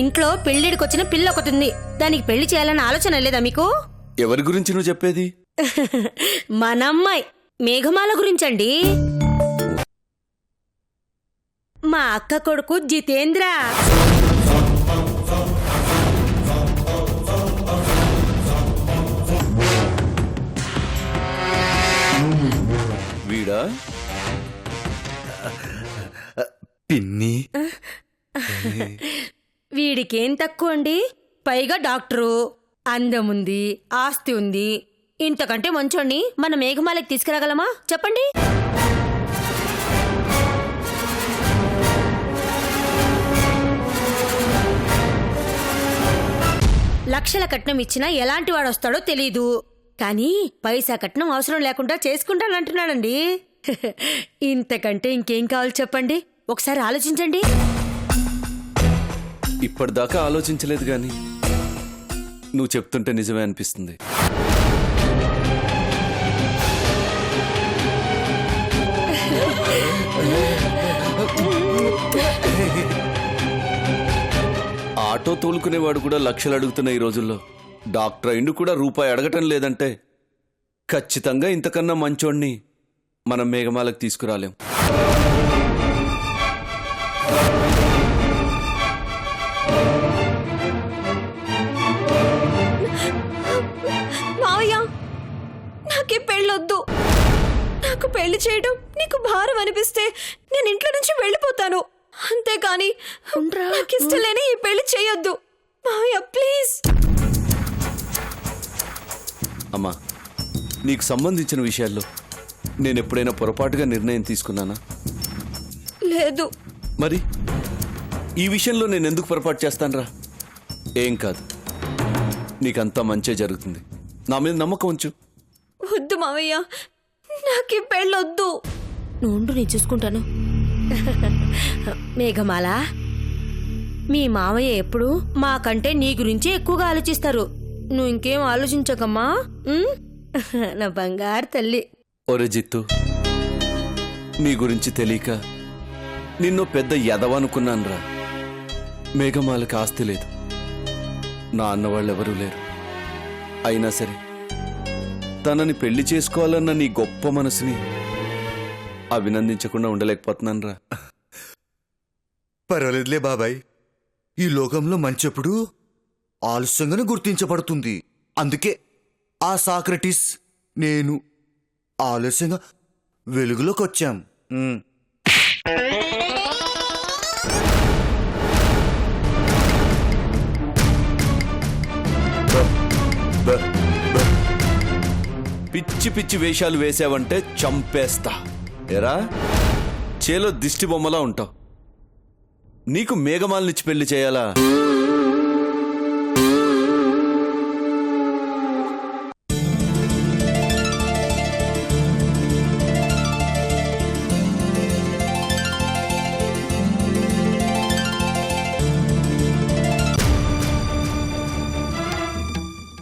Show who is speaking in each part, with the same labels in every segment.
Speaker 1: ఇంట్లో పెళ్లిడికొచ్చిన పిల్ల ఒకటి దానికి పెళ్లి చేయాలన్న ఆలోచన లేదా మీకు?
Speaker 2: ఎవరి గురించి నువ్వు చెప్పేది?
Speaker 1: మన అమ్మాయి మేఘమాల గురించండి. మా అక్క కొడుకు జితేంద్ర.
Speaker 2: వీడా? పిన్ని.
Speaker 1: వీడికేం తక్కువ అండి? పైగా డాక్టరు, అందముంది, ఆస్తి ఉంది. ఇంతకంటే మంచోణ్ణి మన మేఘమాలకి తీసుకురాగలమా చెప్పండి? లక్షల కట్నం ఇచ్చినా ఎలాంటి వాడు వస్తాడో తెలీదు, కానీ పైసా కట్నం అవసరం లేకుండా చేసుకుంటానంటున్నాడండి. ఇంతకంటే ఇంకేం కావాలి చెప్పండి? ఒకసారి ఆలోచించండి.
Speaker 2: ఇప్పటిదాకా ఆలోచించలేదు గాని నువ్వు చెప్తుంటే నిజమే అనిపిస్తుంది. ఆటో తోలుకునేవాడు కూడా లక్షలు అడుగుతున్న ఈ రోజుల్లో డాక్టర్ అయిండు కూడా రూపాయి అడగటం లేదంటే ఖచ్చితంగా ఇంతకన్నా మంచోణ్ణి మనం మేఘమాలకు తీసుకురాలేం.
Speaker 3: మావయ్య, నాకే పెళ్ళొద్దు. నాకు పెళ్లి చేయడం నీకు భారం అనిపిస్తే నేను ఇంట్లో నుంచి వెళ్ళిపోతాను. అంతేకాని నాకు ఇష్టం లేని ఈ పెళ్లి చేయొద్దు మావయ్య, ప్లీజ్.
Speaker 2: అమ్మా, నీకు సంబంధించిన విషయాల్లో నేను ఎప్పుడైనా పొరపాటుగా నిర్ణయం తీసుకున్నానా?
Speaker 3: లేదు.
Speaker 2: మరి ఈ విషయంలో నేను ఎందుకు పొరపాటు చేస్తానురా? ఏం కాదు, నీకంతా మంచే జరుగుతుంది. నా మీద నమ్మకం ఉంచు.
Speaker 3: వద్దు మావయ్య, నాకు ఈ పెళ్ళొద్దు.
Speaker 1: నుండు నేను చూసుకుంటాను. మేఘమాల, మీ మావయ్య ఎప్పుడు మాకంటే నీ గురించే ఎక్కువగా ఆలోచిస్తారు. నువ్వు ఇంకేం ఆలోచించకమ్మా. నా బంగారు తల్లి.
Speaker 2: ఒరే జిత్తు, నీ గురించి తెలియక నిన్ను పెద్ద ఎదవనుకున్నానురా. మేఘమాలకి ఆస్తి లేదు, నా అన్నవాళ్ళెవరూ లేరు. అయినా సరే తనని పెళ్లి చేసుకోవాలన్న నీ గొప్ప మనసుని అభినందించకుండా ఉండలేకపోతున్నానురా.
Speaker 4: పర్వాలేదులే బాబాయ్, ఈ లోకంలో మంచెప్పుడు ఆలస్యంగానే గుర్తించబడుతుంది. అందుకే ఆ సాక్రటీస్ నేను ఆలస్యంగా వెలుగులోకి వచ్చాం.
Speaker 2: పిచ్చి పిచ్చి వేషాలు వేసావంటే చంపేస్తా. ఎరా, చేలో దిష్టి బొమ్మలా ఉంటావు. నీకు మేఘమాలనిచ్చి పెళ్లి చేయాలా?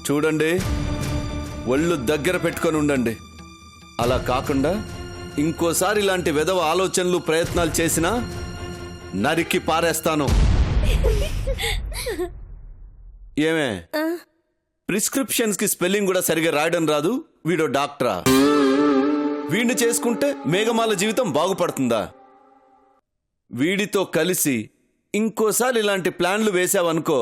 Speaker 2: చూడండి, ఒళ్ళు దగ్గర పెట్టుకొని ఉండండి. అలా కాకుండా ఇంకోసారి ఇలాంటి వెధవ ఆలోచనలు ప్రయత్నాలు చేసినా నరికి పారేస్తాను. ఏమే, ప్రిస్క్రిప్షన్స్ కి స్పెల్లింగ్ కూడా సరిగా రాయడం రాదు. వీడో డాక్టరా? వీడిని చేసుకుంటే మేఘమాల జీవితం బాగుపడుతుందా? వీడితో కలిసి ఇంకోసారి ఇలాంటి ప్లాన్లు వేసావనుకో,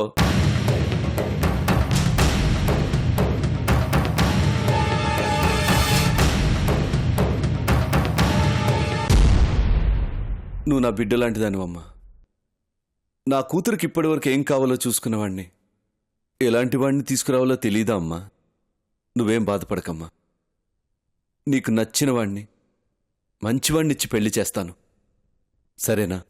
Speaker 2: నువ్వు నా బిడ్డ లాంటిదానివమ్మా. నా కూతురికి ఇప్పటివరకు ఏం కావాలో చూసుకున్నవాణ్ణి ఎలాంటి వాడిని తీసుకురావాలో తెలీదా అమ్మా? నువ్వేం బాధపడకమ్మా. నీకు నచ్చిన వాణ్ణి, మంచివాణ్ణి ఇచ్చి పెళ్లి చేస్తాను, సరేనా?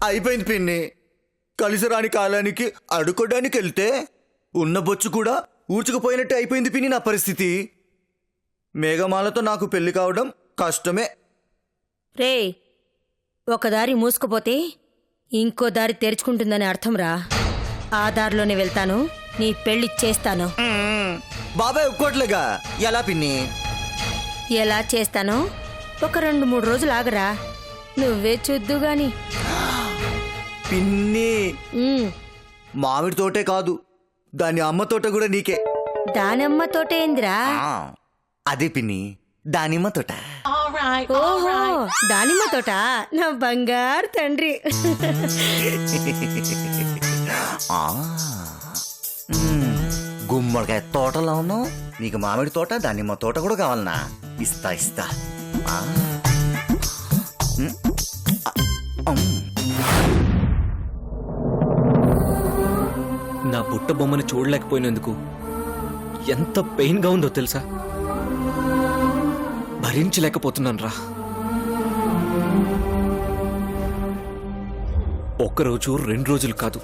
Speaker 4: అయిపోయింది పిన్ని, కలిసి రాని కాలానికి అడుకోడానికి వెళ్తే ఉన్న బొచ్చు కూడా ఊడ్చుకుపోయినట్టు అయిపోయింది పిన్ని నా పరిస్థితి. మేఘమాలతో నాకు పెళ్లి కావడం కష్టమే.
Speaker 1: రే, ఒక దారి మూసుకుపోతే ఇంకో దారి తెరుచుకుంటుందని అర్థం రా. ఆ దారిలోనే వెళ్తాను, నీ పెళ్లి చేస్తాను.
Speaker 4: బాబాయ్ ఒప్పుకోట్లేగా. ఎలా పిన్ని?
Speaker 1: ఎలా చేస్తానో ఒక 2-3 రోజులు ఆగరా, నువ్వే చూద్దు గాని.
Speaker 4: పిన్ని,
Speaker 1: ఉమ్,
Speaker 4: మామిడి తోటే కాదు, దాని అమ్మ తోట కూడా నీకే.
Speaker 1: దానమ్మ తోట ఏందిరా?
Speaker 4: అదే పిన్ని, దానిమ్మ తోట.
Speaker 1: ఓహో, దానిమ్మ తోట. నా బంగారు తండ్రి.
Speaker 4: గుమ్మడికాయ తోటలో ఉన్నావు, నీకు మామిడి తోట దానిమ్మ తోట కూడా కావాలనా? ఇస్తా ఇస్తా.
Speaker 5: నా బుట్ట బొమ్మని చూడలేకపోయినందుకు ఎంత పెయిన్గా ఉందో తెలుసా? భరించలేకపోతున్నాను రా. ఒక్కరోజు 2 రోజులు కాదు,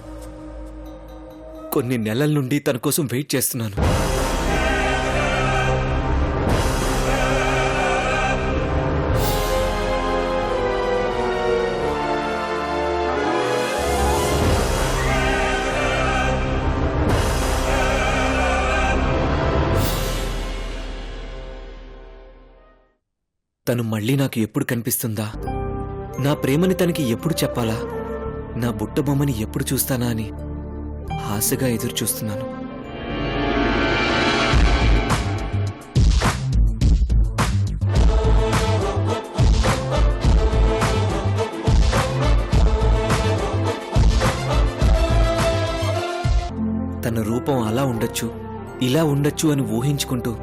Speaker 5: కొన్ని నెలల నుండి తన కోసం వెయిట్ చేస్తున్నాను. తను మళ్ళీ నాకు ఎప్పుడు కనిపిస్తుందా, నా ప్రేమని తనకి ఎప్పుడు చెప్పాలా, నా బుట్ట బొమ్మని ఎప్పుడు చూస్తానా అని ఆశగా ఎదురు చూస్తున్నాను. తన రూపం అలా ఉండొచ్చు, ఇలా ఉండొచ్చు అని ఊహించుకుంటూ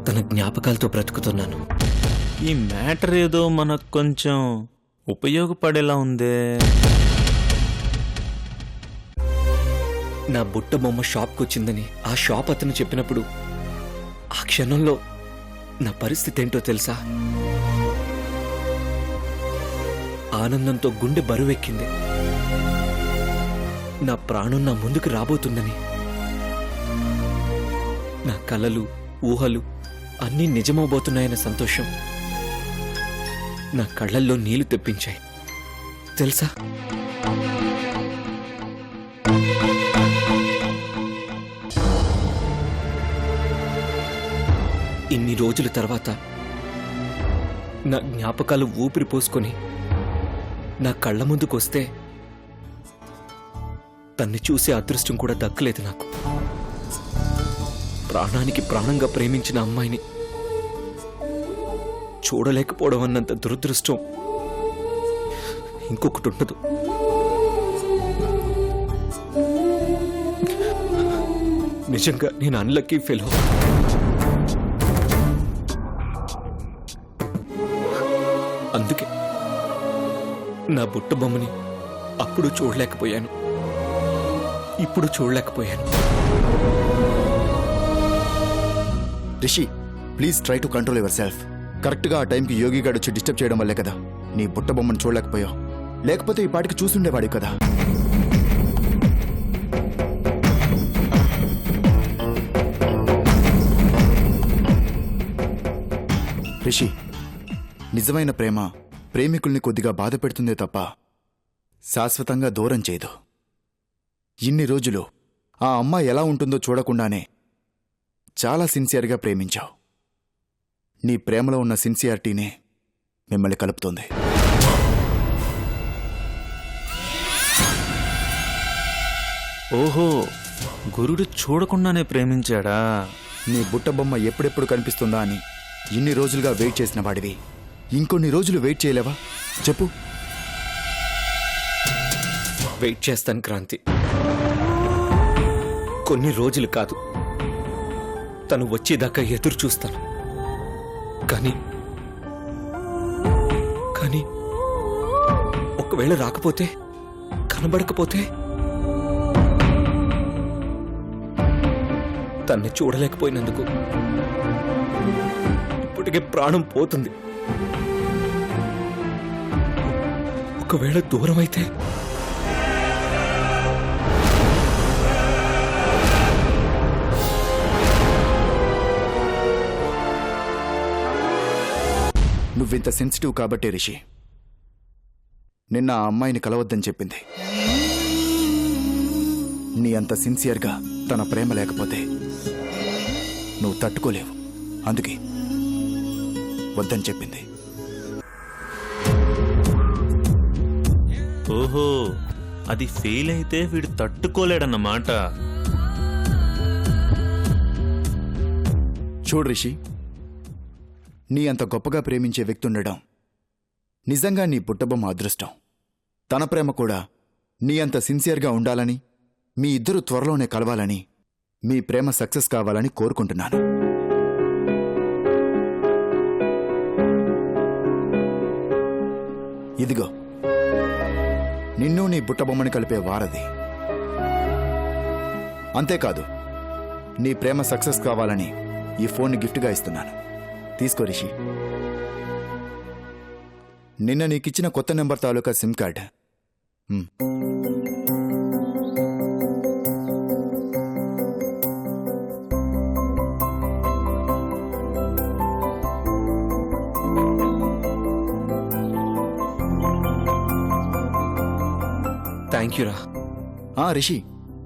Speaker 5: తన జ్ఞాపకాలతో బ్రతుకుతున్నాను.
Speaker 6: ఈ మ్యాటర్ ఏదో మనకు కొంచెం ఉపయోగపడేలా ఉందే.
Speaker 5: నా బుట్ట బొమ్మ షాప్కి వచ్చిందని ఆ షాప్ అతను చెప్పినప్పుడు ఆ క్షణంలో నా పరిస్థితి ఏంటో తెలుసా? ఆనందంతో గుండె బరువెక్కింది. నా ప్రాణం నా ముందుకు రాబోతుందని. నా కలలు, ఊహలు అన్నీ నిజమవబోతున్నాయన్న సంతోషం నా కళ్ళల్లో నీళ్లు తెప్పించాయి తెలుసా? ఇన్ని రోజుల తర్వాత నా జ్ఞాపకాలు ఊపిరి పోసుకొని నా కళ్ళ ముందుకొస్తే తన్ని చూసే అదృష్టం కూడా దక్కలేదు నాకు. ప్రాణానికి ప్రాణంగా ప్రేమించిన అమ్మాయిని చూడలేకపోవడం అన్నంత దురదృష్టం ఇంకొకటి ఉండదు. నిజంగా నేను అన్లక్కీ ఫెలో. అందుకే నా బుట్ట బొమ్మని అప్పుడు చూడలేకపోయాను, ఇప్పుడు చూడలేకపోయాను.
Speaker 7: Rishi, please try to control yourself. కరెక్ట్గా ఆ టైంకి యోగి గారు వచ్చి డిస్టర్బ్ చేయడం వల్లే కదా నీ బుట్ట బొమ్మను చూడలేకపోయావు. లేకపోతే ఈ పాటికి చూస్తుండేవాడి కదా. రిషి, నిజమైన ప్రేమ ప్రేమికుల్ని కొద్దిగా బాధ పెడుతుందే తప్ప శాశ్వతంగా దూరం చేయదు. ఇన్ని రోజులు ఆ అమ్మాయి ఎలా ఉంటుందో చూడకుండానే చాలా సిన్సియర్గా ప్రేమించావు. నీ ప్రేమలో ఉన్న సిన్సియారిటీనే మిమ్మల్ని కలుపుతోంది.
Speaker 6: ఓహో, గురుడు చూడకుండానే ప్రేమించాడా?
Speaker 7: నీ బుట్ట బొమ్మ ఎప్పుడెప్పుడు కనిపిస్తుందా అని ఇన్ని రోజులుగా వెయిట్ చేసిన వాడివి ఇంకొన్ని రోజులు వెయిట్ చేయలేవా? చెప్పు.
Speaker 5: వెయిట్ చేస్తాను క్రాంతి, కొన్ని రోజులు కాదు, తను వచ్చేదాకా ఎదురు చూస్తాను. కానీ ఒకవేళ రాకపోతే, కనబడకపోతే, తన్ని చూడలేకపోయినందుకు ఇప్పటికే ప్రాణం పోతుంది. ఒకవేళ దూరం అయితే
Speaker 7: నువ్వింత సెన్సిటివ్ కాబట్టే రిషి నిన్న ఆ అమ్మాయిని కలవద్దని చెప్పింది. నీ అంత సిన్సియర్గా తన ప్రేమ లేకపోతే నువ్వు తట్టుకోలేవు. అందుకే వద్దని చెప్పింది.
Speaker 6: ఓహో, అది ఫెయిల్ అయితే వీడు తట్టుకోలేడన్నమాట.
Speaker 7: చూడు రిషి, నీ అంత గొప్పగా ప్రేమించే వ్యక్తి ఉండడం నిజంగా నీ పుట్టబొమ్మ అదృష్టం. తన ప్రేమ కూడా నీ అంత సిన్సియర్గా ఉండాలని, మీ ఇద్దరు త్వరలోనే కలవాలని, మీ ప్రేమ సక్సెస్ కావాలని కోరుకుంటున్నాను. ఇదిగో నిన్ను నీ బుట్టబొమ్మని కలిపే వారది. అంతేకాదు, నీ ప్రేమ సక్సెస్ కావాలని ఈ ఫోన్ని గిఫ్ట్గా ఇస్తున్నాను. తీసుకో రిషి. నిన్న నీకిచ్చిన కొత్త number taluka SIM card.
Speaker 5: Thank you రా.
Speaker 7: రిషి,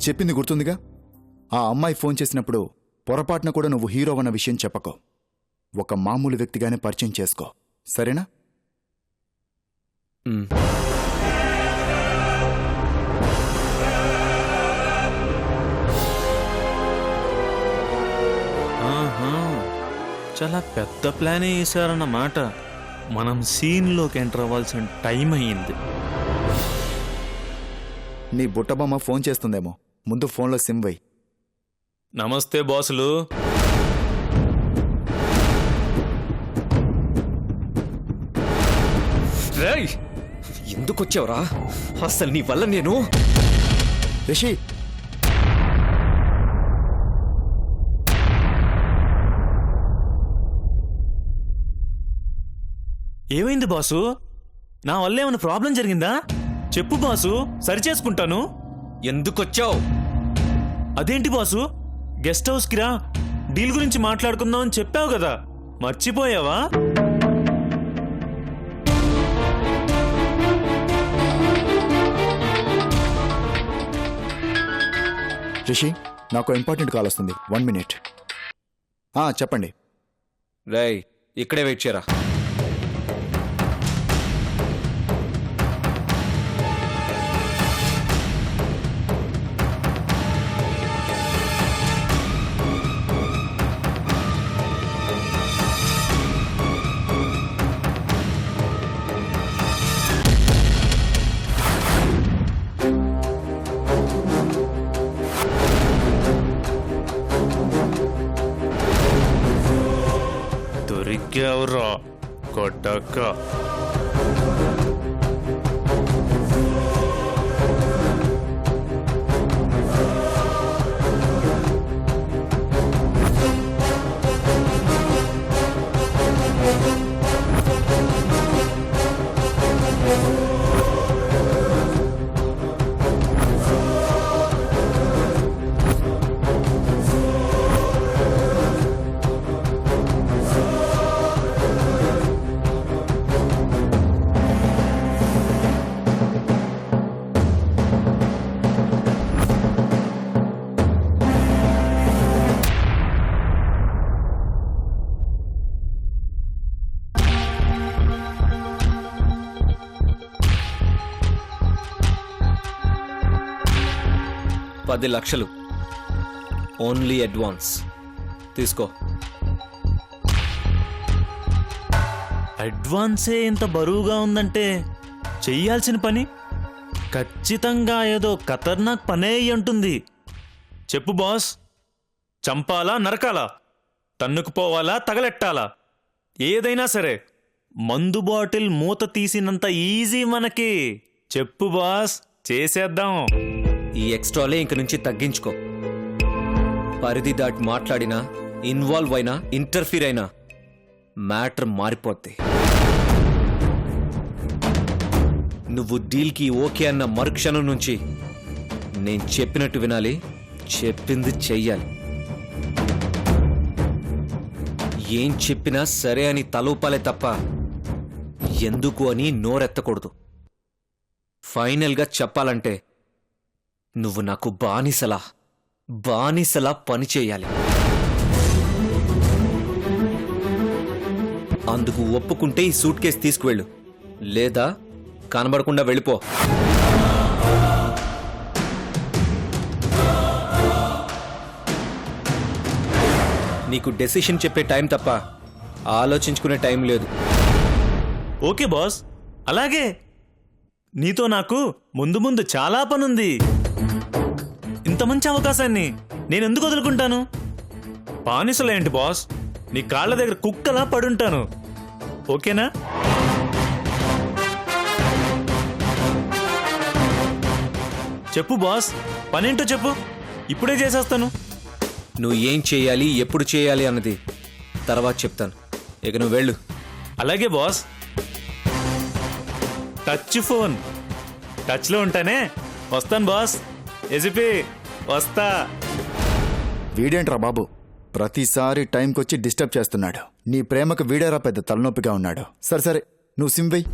Speaker 7: చెప్పింది గుర్తుందిగా? ఆ అమ్మాయి ఫోన్ చేసినప్పుడు పొరపాటున కూడా నువ్వు హీరో అన్న విషయం చెప్పకో. ఒక మామూలు వ్యక్తిగానే పరిచయం చేసుకో, సరేనా?
Speaker 6: ఆహా, చాలా పెద్ద ప్లానే వేశారన్నమాట. మనం సీన్లోకి ఎంటర్ అవ్వాల్సిన టైం అయ్యింది.
Speaker 7: నీ బుట్టబొమ్మ ఫోన్ చేస్తుందేమో, ముందు ఫోన్లో సిమ్ వై.
Speaker 6: నమస్తే బాసులు.
Speaker 5: రేయ్, ఎందుకొచ్చావురా? అసలు నీ వల్ల నేను
Speaker 7: రిషి,
Speaker 6: ఏమైంది బాసు? నా వల్ల ఏమైనా ప్రాబ్లం జరిగిందా? చెప్పు బాసు, సరిచేసుకుంటాను.
Speaker 5: ఎందుకొచ్చావు?
Speaker 6: అదేంటి బాసు, గెస్ట్ హౌస్కి రా, డీల్ గురించి మాట్లాడుకుందాం అని చెప్పావు కదా, మర్చిపోయావా?
Speaker 7: రిషి, నాకు ఇంపార్టెంట్ కాల్ వస్తుంది. 1 minute. చెప్పండి.
Speaker 5: రేయ్, ఇక్కడే వెయిట్ చేయరా.
Speaker 6: దొరికావురా కొట్టక్క.
Speaker 5: $10 లక్షలు ఓన్లీ అడ్వాన్స్ తీసుకో.
Speaker 6: అడ్వాన్సే ఇంత బరువుగా ఉందంటే చెయ్యాల్సిన పని ఖచ్చితంగా ఏదో ఖతర్నాక్ పనే అయి ఉంటుంది. చెప్పు బాస్, చంపాలా నరకాలా, తన్నుకుపోవాలా తగలెట్టాలా, ఏదైనా సరే మందు బాటిల్ మూత తీసినంత ఈజీ మనకి. చెప్పు బాస్, చేసేద్దాం.
Speaker 5: ఈ ఎక్స్ట్రాలే ఇంక నుంచి తగ్గించుకో. పరిధి దాటి మాట్లాడినా, ఇన్వాల్వ్ అయినా, ఇంటర్ఫీర్ అయినా మ్యాటర్ మారిపోద్ది. నువ్వు డీల్కి ఓకే అన్న మరుక్షణం నుంచి నేను చెప్పినట్టు వినాలి, చెప్పింది చెయ్యాలి. ఏం చెప్పినా సరే అని తలూపాలే తప్ప ఎందుకు అని నోరెత్తకూడదు. ఫైనల్గా చెప్పాలంటే నువ్వు నాకు బానిసలా పని చేయాలి. అందుకు ఒప్పుకుంటే ఈ సూట్ కేసు తీసుకువెళ్ళు, లేదా కనబడకుండా వెళ్ళిపో. నీకు డెసిషన్ చెప్పే టైం తప్ప ఆలోచించుకునే టైం లేదు.
Speaker 6: ఓకే బాస్, అలాగే. నీతో నాకు ముందు చాలా పనుంది. ఇంత మంచి అవకాశాన్ని నేనెందుకు వదులుకుంటాను? బానిసలేంటి బాస్, నీ కాళ్ళ దగ్గర కుక్కలా పడుంటాను. ఓకేనా? చెప్పు బాస్, పనేంటో చెప్పు, ఇప్పుడే చేసేస్తాను.
Speaker 5: నువ్వు ఏం చేయాలి, ఎప్పుడు చేయాలి అన్నది తర్వాత చెప్తాను. ఇక నువ్వు వెళ్ళు.
Speaker 6: అలాగే బాస్. టచ్లో ఉంటానే. వస్తాను బాస్. ఎసిపి వస్తా.
Speaker 7: వీడేంట్రా బాబు ప్రతిసారి టైంకొచ్చి డిస్టర్బ్ చేస్తున్నాడు. నీ ప్రేమకు వీడేరా పెద్ద తలనొప్పిగా ఉన్నాడు. సరే నువ్వు సిమ్ వెయ్యి.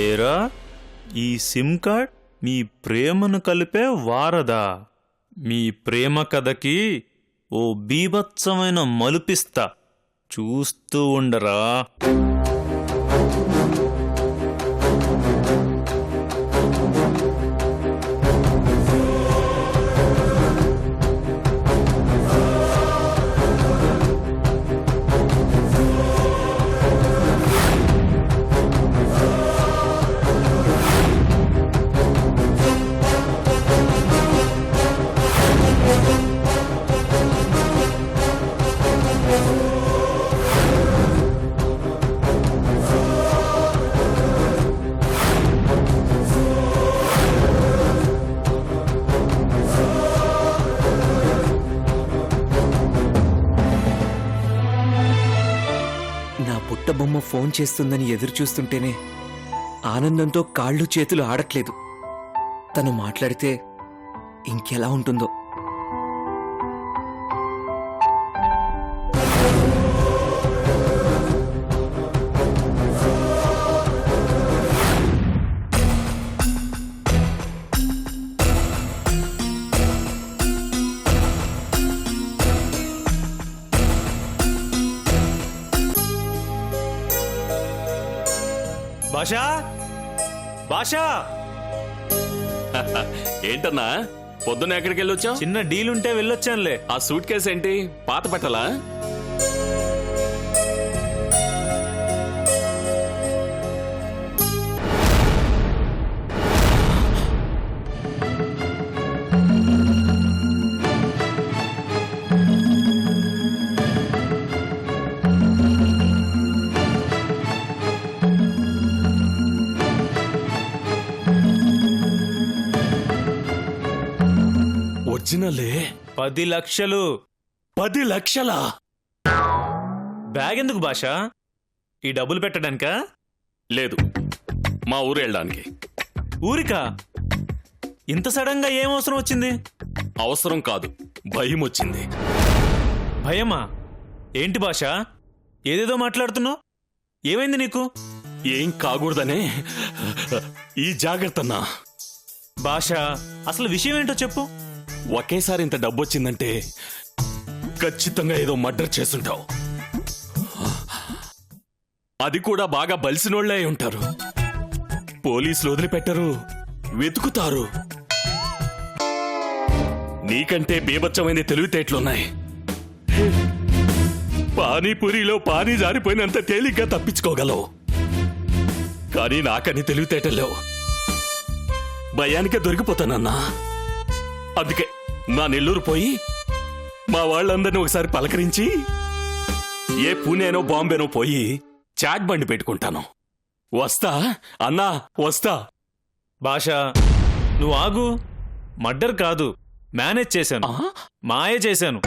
Speaker 6: ఏరా, ఈ సిమ్ కార్డ్ మీ ప్రేమను కలిపే వారదా? మీ ప్రేమ కథకి ఓ బీభత్సమైన మలుపిస్తా, చూస్తూ ఉండరా.
Speaker 5: నా పుట్టబొమ్మ ఫోన్ చేస్తుందని ఎదురు చూస్తుంటేనే ఆనందంతో కాళ్ళు చేతులు ఆడట్లేదు. తను మాట్లాడితే ఇంకెలా ఉంటుందో.
Speaker 6: భాషా,
Speaker 8: ఏంటన్నా పొద్దున్న ఎక్కడికి వెళ్ళొచ్చావు?
Speaker 6: చిన్న డీల్ ఉంటే వెళ్ళొచ్చానులే.
Speaker 8: ఆ సూట్ కేసు ఏంటి, పాత పెట్టలా? ఒరిజినలే.
Speaker 6: 10 లక్షలు.
Speaker 8: 10 లక్షలా?
Speaker 6: బ్యాగ్ ఎందుకు భాషా? ఈ డబ్బులు పెట్టడానికా?
Speaker 8: లేదు, మా ఊరు వెళ్ళడానికి.
Speaker 6: ఊరికా? ఇంత సడన్ గా ఏం అవసరం వచ్చింది?
Speaker 8: అవసరం కాదు, భయం వచ్చింది.
Speaker 6: భయమా? ఏంటి భాషా, ఏదేదో మాట్లాడుతున్నావు? ఏమైంది నీకు?
Speaker 8: ఏం కాకూడదనే ఈ జాగ్రత్తన్నా.
Speaker 6: భాషా, అసలు విషయం ఏంటో చెప్పు.
Speaker 8: ఒకేసారి ఇంత డబ్బు వచ్చిందంటే ఖచ్చితంగా ఏదో మర్డర్ చేసుంటావు. అది కూడా బాగా బలిసినోళ్లే అయి ఉంటారు. పోలీసులు వదిలిపెట్టరు, వెతుకుతారు. నీకంటే బీభత్సమైన తెలివితేటలున్నాయి. పానీపూరిలో పానీ జారిపోయినంత తేలిగ్గా తప్పించుకోగలవు. కానీ నాకని తెలివితేటలేవు. భయానికే దొరికిపోతానన్నా. అందుకే నా నెల్లూరు పోయి మా వాళ్ళందరినీ ఒకసారి పలకరించి ఏ పూణేనో బాంబేనో పోయి చాట్ బండి పెట్టుకుంటాను. వస్తా అన్నా, వస్తా.
Speaker 6: భాష నువ్వు ఆగు. మర్డర్ కాదు, మేనేజ్ చేశాను, మాయ చేశాను.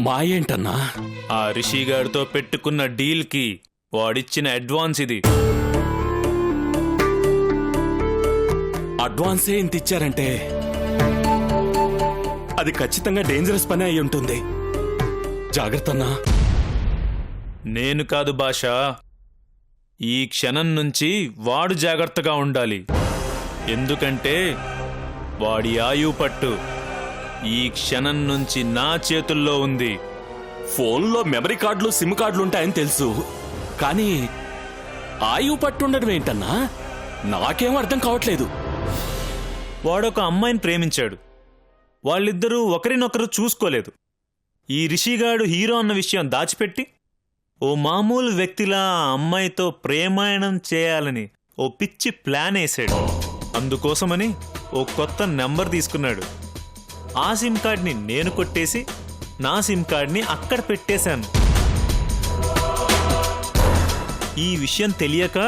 Speaker 8: మాయేంటన్నా?
Speaker 6: ఆ రిషిగాడితో పెట్టుకున్న డీల్కి వాడిచ్చిన అడ్వాన్స్ ఇది.
Speaker 8: అడ్వాన్సే ఇంత ఇచ్చారంటే అది ఖచ్చితంగా డేంజరస్ పని అయి ఉంటుంది. జాగ్రత్త అన్నా.
Speaker 6: నేను కాదు భాష, ఈ క్షణం నుంచి వాడు జాగ్రత్తగా ఉండాలి. ఎందుకంటే వాడి ఆయువు పట్టు ఈ క్షణం నుంచి నా చేతుల్లో ఉంది.
Speaker 8: ఫోన్లో మెమరీ కార్డులు, సిమ్ కార్డులు ఉంటాయని తెలుసు, కానీ ఆయువు పట్టుండడం ఏంటన్నా? నాకేం అర్థం కావట్లేదు.
Speaker 6: వాడొక అమ్మాయిని ప్రేమించాడు. వాళ్ళిద్దరూ ఒకరినొకరు చూసుకోలేదు. ఈ రిషిగాడు హీరో అన్న విషయం దాచిపెట్టి ఓ మామూలు వ్యక్తిలా ఆ అమ్మాయితో ప్రేమాయణం చేయాలని ఓ పిచ్చి ప్లాన్ వేసాడు. అందుకోసమని ఓ కొత్త నెంబర్ తీసుకున్నాడు. ఆ సిమ్ కార్డ్ని నేను కొట్టేసి నా సిమ్ కార్డ్ని అక్కడ పెట్టేశాను. ఈ విషయం తెలియక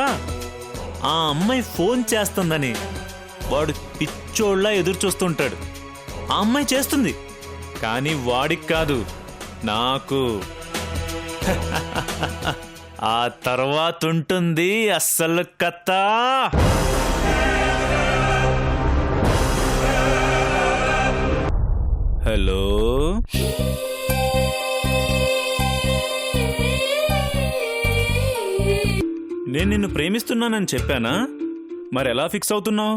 Speaker 6: ఆ అమ్మాయి ఫోన్ చేస్తుందని వాడు పిచ్చోళ్ళ ఎదురు చూస్తుంటాడు. ఆ అమ్మాయి చేస్తుంది, కానీ వాడికి కాదు, నాకు. ఆ తర్వాత ఉంటుంది అస్సలు కథ. హలో, నేను నిన్ను ప్రేమిస్తున్నానని చెప్పానా? మరి ఎలా ఫిక్స్ అవుతున్నావు?